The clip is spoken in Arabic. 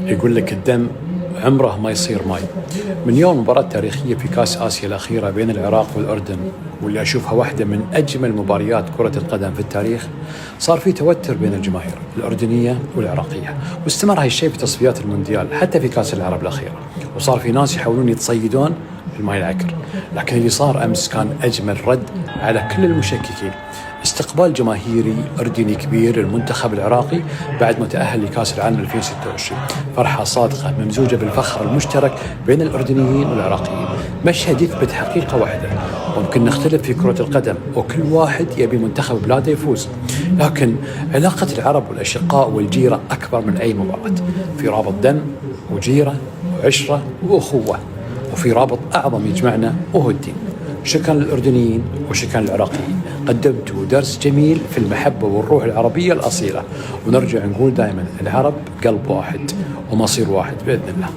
يقول لك الدم عمره ما يصير ماي. من يوم المباراة التاريخية في كأس آسيا الأخيرة بين العراق والأردن، واللي أشوفها واحدة من أجمل مباريات كرة القدم في التاريخ، صار في توتر بين الجماهير الأردنية والعراقية، واستمر هالشيء في تصفيات المونديال حتى في كأس العرب الأخيرة، وصار في ناس يحاولون يتصيدون في الماء العكر. لكن اللي صار أمس كان أجمل رد على كل المشككين، استقبال جماهيري أردني كبير للمنتخب العراقي بعد ما تأهل لكأس العالم 2026. فرحة صادقة ممزوجة بالفخر المشترك بين الأردنيين والعراقيين. مشهد يثبت حقيقة واحدة: ممكن نختلف في كرة القدم وكل واحد يبي منتخب بلاده يفوز، لكن علاقة العرب والأشقاء والجيرة أكبر من أي مباراة. في رابط دم وجيرة وعشرة وأخوة، وفي رابط أعظم يجمعنا وهو الدين. شكرا للأردنيين وشكرا للعراقيين، قدمتوا درس جميل في المحبة والروح العربية الأصيلة، ونرجع نقول دائما: العرب قلب واحد ومصير واحد بإذن الله.